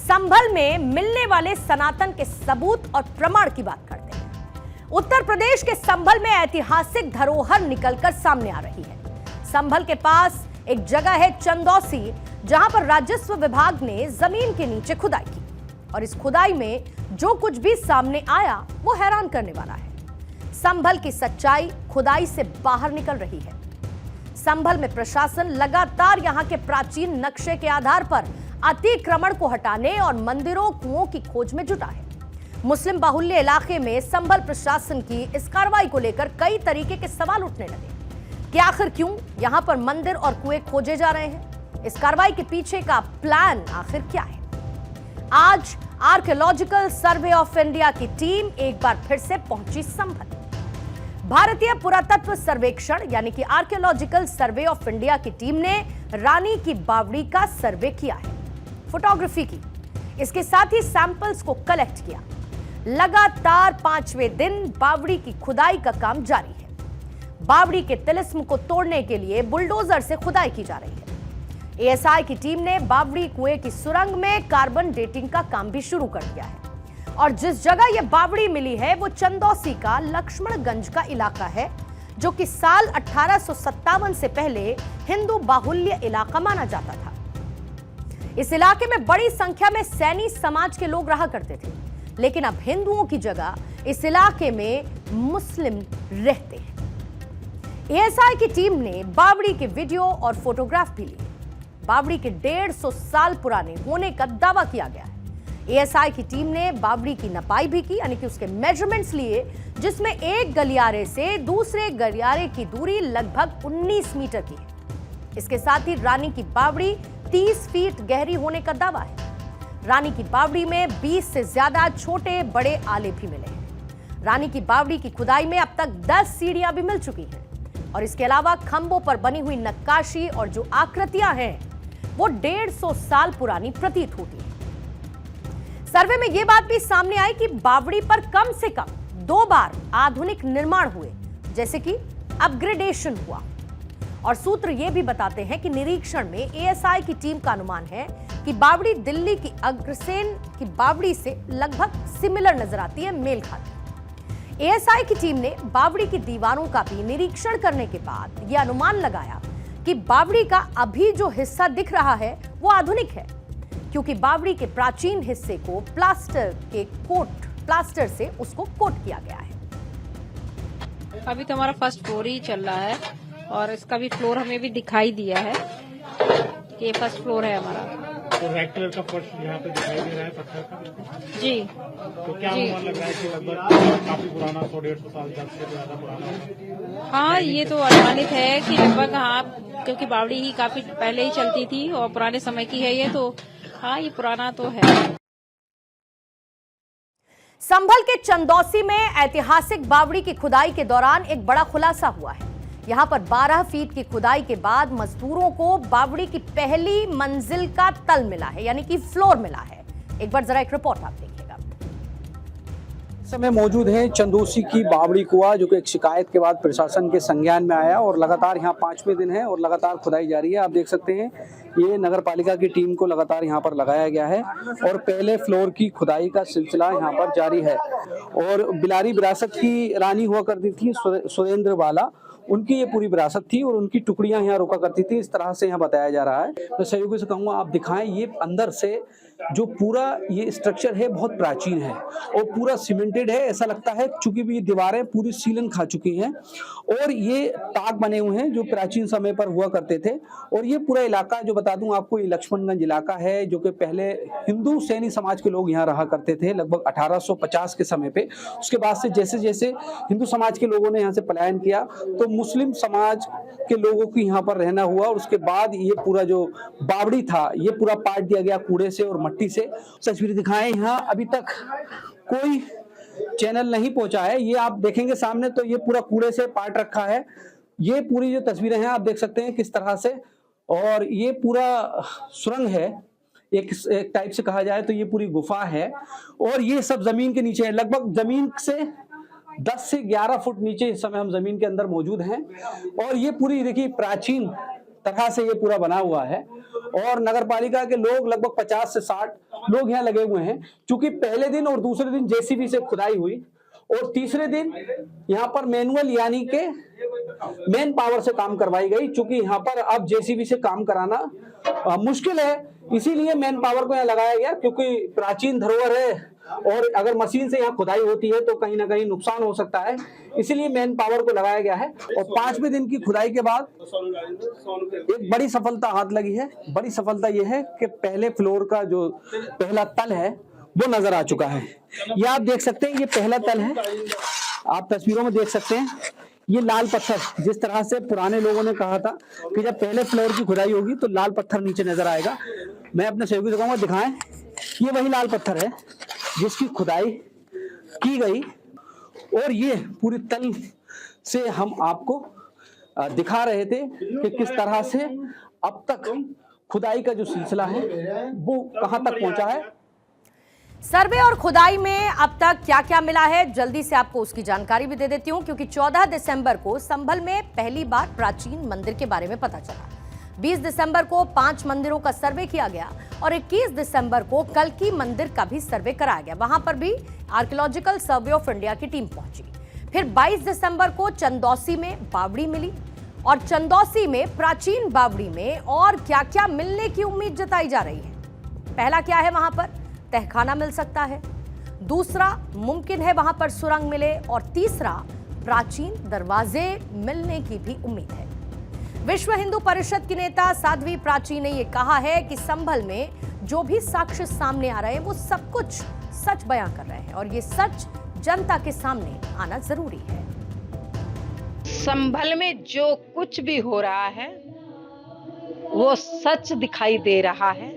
संभल में मिलने वाले सनातन के सबूत और प्रमाण की बात करते हैं। उत्तर प्रदेश के संभल में ऐतिहासिक धरोहर निकलकर सामने आ रही है। संभल के पास एक जगह है चंदौसी, जहां पर राजस्व विभाग ने जमीन के नीचे खुदाई की और इस खुदाई में जो कुछ भी सामने आया वो हैरान करने वाला है। संभल की सच्चाई खुदाई से बाहर निकल रही है। संभल में प्रशासन लगातार यहां के प्राचीन नक्शे के आधार पर अतिक्रमण को हटाने और मंदिरों कुओं की खोज में जुटा है। मुस्लिम बाहुल्य इलाके में संभल प्रशासन की इस कार्रवाई को लेकर कई तरीके के सवाल उठने लगे कि आखिर क्यों यहां पर मंदिर और कुएं खोजे जा रहे हैं? इस कार्रवाई के पीछे का प्लान आखिर क्या है? आज आर्कियोलॉजिकल सर्वे ऑफ इंडिया की टीम एक बार फिर से पहुंची संभल। भारतीय पुरातत्व सर्वेक्षण यानी कि आर्कियोलॉजिकल सर्वे ऑफ इंडिया की टीम ने रानी की बावड़ी का सर्वे किया है, फोटोग्राफी की, इसके साथ ही सैंपल्स को कलेक्ट किया। लगातार 5वें दिन बावड़ी की खुदाई का काम जारी है। बावड़ी के तिलिस्म को तोड़ने के लिए बुलडोजर से खुदाई की जा रही है। एएसआई की टीम ने बावड़ी कुएं की सुरंग में कार्बन डेटिंग का काम भी शुरू कर दिया है और जिस जगह यह बावड़ी मिली है वो चंदौसी का लक्ष्मणगंज का इलाका है, जो कि साल 1857 से पहले हिंदू बाहुल्य इलाका माना जाता था। इस इलाके में बड़ी संख्या में सैनी समाज के लोग रहा करते थे, लेकिन अब हिंदुओं की जगह इस इलाके में मुस्लिम रहते हैं। एएसआई की टीम ने बावड़ी के वीडियो और फोटोग्राफ भी लिए। बावड़ी के 150 साल पुराने होने का दावा किया गया है। एएसआई की टीम ने बावड़ी की नपाई भी की, यानी कि उसके मेजरमेंट्स लिए, जिसमें एक गलियारे से दूसरे गलियारे की दूरी लगभग 19 मीटर की है। इसके साथ ही रानी की बावड़ी 30 फीट गहरी होने का दावा है। रानी की बावड़ी में 20 से ज्यादा छोटे बड़े आले भी मिले हैं। रानी की बावड़ी की खुदाई में अब तक 10 सीढ़ियां भी मिल चुकी हैं और इसके अलावा खंभों पर बनी हुई नक्काशी और जो आकृतियां हैं वो 150 साल पुरानी प्रतीत होती है। सर्वे में यह बात भी सामने आई कि बावड़ी पर कम से कम 2 बार आधुनिक निर्माण हुए, जैसे कि अपग्रेडेशन हुआ। और सूत्र यह भी बताते हैं कि निरीक्षण में एएसआई की टीम का अनुमान है कि बावड़ी दिल्ली की अग्रसेन की बावड़ी से लगभग सिमिलर नजर आती है, मेल खाती है। एएसआई की टीम ने बावड़ी की दीवारों का भी निरीक्षण करने के बाद यह अनुमान लगाया कि बावड़ी का अभी जो हिस्सा दिख रहा है वो आधुनिक है, क्योंकि बावड़ी के प्राचीन हिस्से को प्लास्टर से उसको कोट किया गया है। अभी तो हमारा फर्स्ट फ्लोर ही चल रहा है और इसका भी फ्लोर हमें भी दिखाई दिया है कि ये फर्स्ट फ्लोर है हमारा। तो रेड कलर का फर्श यहाँ पे दिखाई दे रहा है पत्थर का। जी, तो क्या अनुमान लग रहा है कि लगभग काफी पुराना 100-150 साल से ज्यादा पुराना है? हाँ, ये तो अनुमानित है कि लगभग, हाँ, क्योंकि बावड़ी ही काफी पहले ही चलती थी और पुराने समय की है ये, तो हाँ, ये पुराना तो है। संभल के चंदौसी में ऐतिहासिक बावड़ी की खुदाई के दौरान एक बड़ा खुलासा हुआ है। यहां पर 12 फीट की खुदाई के बाद मजदूरों को बावड़ी की पहली मंजिल का तल मिला है, यानी कि फ्लोर मिला है। एक बार जरा एक रिपोर्ट आप देखिएगा। समय मौजूद है चंदौसी की बावड़ी कुआं, जो कि एक शिकायत के बाद प्रशासन के संज्ञान में आया और लगातार यहाँ 5वें दिन है और लगातार खुदाई जारी है। आप देख सकते हैं ये नगर पालिका की टीम को लगातार यहाँ पर लगाया गया है और पहले फ्लोर की खुदाई का सिलसिला यहाँ पर जारी है। और बिलारी विरासत की रानी हुआ करती थी सुरेंद्र बाला, उनकी ये पूरी विरासत थी और उनकी टुकड़ियां यहाँ रोका करती थी, इस तरह से यहाँ बताया जा रहा है। मैं सहयोगी से कहूँगा आप दिखाएं, ये अंदर से जो पूरा ये स्ट्रक्चर है बहुत प्राचीन है और पूरा सीमेंटेड है। ऐसा लगता है चूंकि भी ये दीवारें पूरी सीलन खा चुकी हैं और ये ताक बने हुए हैं जो प्राचीन समय पर हुआ करते थे। और ये पूरा इलाका, जो बता दूं आपको, ये लक्ष्मणगंज इलाका है, जो कि पहले हिंदू सैनी समाज के लोग यहाँ रहा करते थे लगभग 1850 के समय पे। उसके बाद से जैसे जैसे हिंदू समाज के लोगों ने यहाँ से पलायन किया तो मुस्लिम समाज के लोगों को यहाँ पर रहना हुआ और उसके बाद ये पूरा जो बावड़ी था ये पूरा पाट दिया गया कूड़े से और मट्टी से। तस्वीरें दिखाएं, यहाँ अभी तक कोई चैनल नहीं पहुंचा है। ये आप देखेंगे सामने तो ये पूरा कूड़े से पाट रखा है। ये पूरी जो तस्वीरें हैं आप देख सकते हैं किस तरह से, और ये पूरा सुरंग है, एक टाइप से कहा जाए तो ये पूरी गुफा है और ये सब जमीन के नीचे है। लगभग जमीन से 10 से 11 फुट नीचे इस समय हम जमीन के अंदर मौजूद हैं और ये पूरी देखिए प्राचीन तरह से ये पूरा बना हुआ है और नगर पालिका के लोग लगभग 50 से 60 लोग यहाँ लगे हुए हैं। क्योंकि पहले दिन और दूसरे दिन जेसीबी से खुदाई हुई और तीसरे दिन यहाँ पर मैनुअल यानी के मेन पावर से काम करवाई गई। चूंकि यहाँ पर अब जेसीबी से काम कराना मुश्किल है, इसीलिए मैन पावर को यहाँ लगाया गया, क्योंकि प्राचीन धरोहर है और अगर मशीन से यहाँ खुदाई होती है तो कहीं ना कहीं नुकसान हो सकता है, इसीलिए मैन पावर को लगाया गया है। और 5वें दिन की खुदाई के बाद एक बड़ी सफलता हाथ लगी है। बड़ी सफलता यह है कि पहले फ्लोर का जो पहला तल है वो नजर आ चुका है। ये आप देख सकते हैं, ये पहला तल है, आप तस्वीरों में देख सकते हैं। ये लाल पत्थर, जिस तरह से पुराने लोगों ने कहा था कि जब पहले फ्लोर की खुदाई होगी तो लाल पत्थर नीचे नजर आएगा, मैं अपने सहयोगी दिखाऊंगा, दिखाएं। ये वही लाल पत्थर है जिसकी खुदाई की गई और ये पूरी तल से हम आपको दिखा रहे थे कि किस तरह से अब तक खुदाई का जो सिलसिला है वो कहां तक पहुंचा है। सर्वे और खुदाई में अब तक क्या क्या मिला है, जल्दी से आपको उसकी जानकारी भी दे देती हूं, क्योंकि 14 दिसंबर को संभल में पहली बार प्राचीन मंदिर के बारे में पता चला। 20 दिसंबर को 5 मंदिरों का सर्वे किया गया और 21 दिसंबर को कल्की मंदिर का भी सर्वे कराया गया। वहां पर भी आर्कियोलॉजिकल सर्वे ऑफ इंडिया की टीम पहुंची। फिर 22 दिसंबर को चंदौसी में बावड़ी मिली और चंदौसी में प्राचीन बावड़ी में और क्या क्या मिलने की उम्मीद जताई जा रही है। पहला क्या है, वहां पर तहखाना मिल सकता है, दूसरा मुमकिन है वहां पर सुरंग मिले और तीसरा प्राचीन दरवाजे मिलने की भी उम्मीद है। विश्व हिंदू परिषद की नेता साध्वी प्राची ने यह कहा है कि संभल में जो भी साक्ष्य सामने आ रहे हैं वो सब कुछ सच बयां कर रहे हैं और ये सच जनता के सामने आना जरूरी है। संभल में जो कुछ भी हो रहा है वो सच दिखाई दे रहा है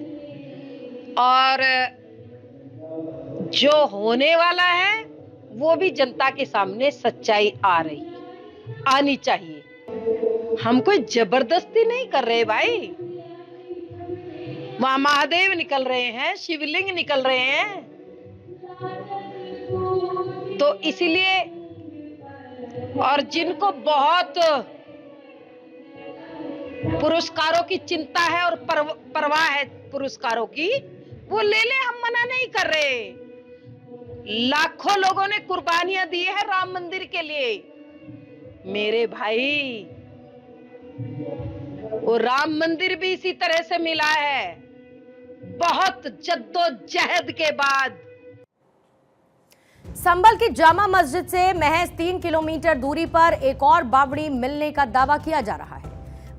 और जो होने वाला है वो भी जनता के सामने सच्चाई आनी चाहिए। हम कोई जबरदस्ती नहीं कर रहे भाई, वहां महादेव निकल रहे हैं, शिवलिंग निकल रहे हैं, तो इसलिए और जिनको बहुत पुरस्कारों की चिंता है और परवाह है पुरस्कारों की, वो ले ले, हम मना नहीं कर रहे। लाखों लोगों ने कुर्बानियां दी है राम मंदिर के लिए मेरे भाई, वो राम मंदिर भी इसी तरह से मिला है, बहुत जद्दोजहद के बाद। संभल की जामा मस्जिद से महज 3 किलोमीटर दूरी पर एक और बावड़ी मिलने का दावा किया जा रहा है।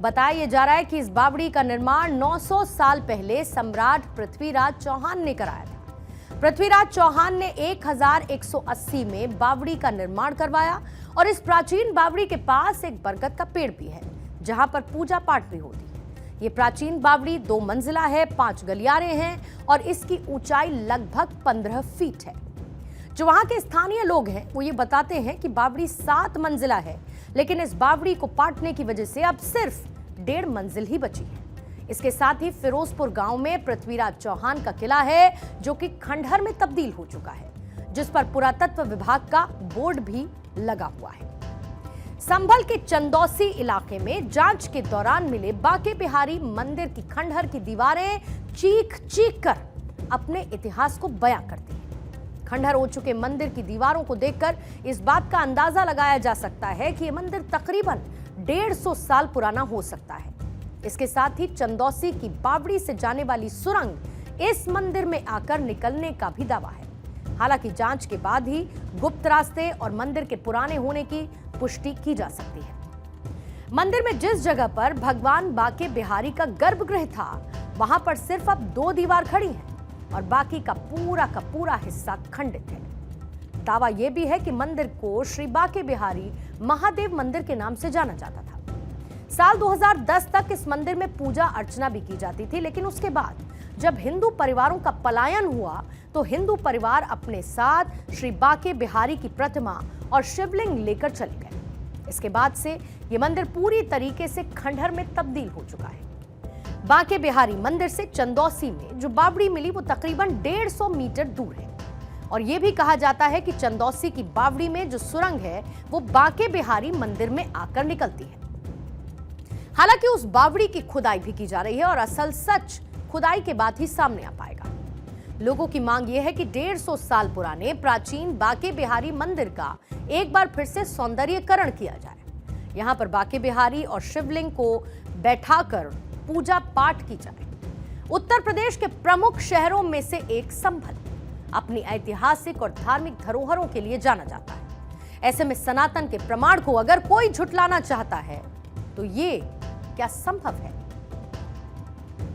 बताया जा रहा है कि इस बावड़ी का निर्माण 900 साल पहले सम्राट पृथ्वीराज चौहान ने कराया था। पृथ्वीराज चौहान ने 1180 में बावड़ी का निर्माण करवाया और इस प्राचीन बावड़ी के पास एक बरगद का पेड़ भी है जहां पर पूजा पाठ भी होती है। ये प्राचीन बावड़ी 2 मंजिला है, 5 गलियारे हैं और इसकी ऊंचाई लगभग 15 फीट है। जो वहां के स्थानीय लोग हैं वो ये बताते हैं कि बावड़ी 7 मंजिला है, लेकिन इस बावड़ी को पाटने की वजह से अब सिर्फ 1.5 मंजिल ही बची है। इसके साथ ही फिरोजपुर गांव में पृथ्वीराज चौहान का किला है जो कि खंडहर में तब्दील हो चुका है, जिस पर पुरातत्व विभाग का बोर्ड भी लगा हुआ है। संभल के चंदौसी इलाके में जांच के दौरान मिले बाके बिहारी मंदिर की खंडहर की दीवारें चीख चीख कर अपने इतिहास को बयां करती हैं। खंडहर हो चुके मंदिर की दीवारों को देखकर इस बात का अंदाजा लगाया जा सकता है कि यह मंदिर तकरीबन 150 साल पुराना हो सकता है। इसके साथ ही चंदौसी की बावड़ी से जाने वाली सुरंग इस मंदिर में आकर निकलने का भी दावा है। हालांकि जांच के बाद ही गुप्त रास्ते और मंदिर के पुराने होने की पुष्टि की जा सकती है। मंदिर में जिस जगह पर भगवान बाके बिहारी का गर्भगृह था वहां पर सिर्फ अब 2 दीवार खड़ी हैं और बाकी का पूरा हिस्सा खंडित है। दावा यह भी है कि मंदिर को श्री बाके बिहारी महादेव मंदिर के नाम से जाना जाता था। साल 2010 तक इस मंदिर में पूजा अर्चना भी की जाती थी, लेकिन उसके बाद जब हिंदू परिवारों का पलायन हुआ तो हिंदू परिवार अपने साथ श्री बाके बिहारी की प्रतिमा और शिवलिंग लेकर चले गए। इसके बाद से यह मंदिर पूरी तरीके से खंडहर में तब्दील हो चुका है। बाके बिहारी मंदिर से चंदौसी में जो बावड़ी मिली वो तकरीबन 150 मीटर दूर है और यह भी कहा जाता है कि चंदौसी की बावड़ी में जो सुरंग है वो बाके बिहारी मंदिर में आकर निकलती है। हालांकि उस बावड़ी की खुदाई भी की जा रही है और असल सच खुदाई के बाद ही सामने आ पाएगा। लोगों की मांग यह है कि 150 साल पुराने प्राचीन बांके बिहारी मंदिर का एक बार फिर से सौंदर्यीकरण किया जाए। यहां पर बांके बिहारी और शिवलिंग को बैठाकर पूजा पाठ की जाए। उत्तर प्रदेश के प्रमुख शहरों में से एक संभल अपनी ऐतिहासिक और धार्मिक धरोहरों के लिए जाना जाता है। ऐसे में सनातन के प्रमाण को अगर कोई झुटलाना चाहता है तो ये क्या संभव है?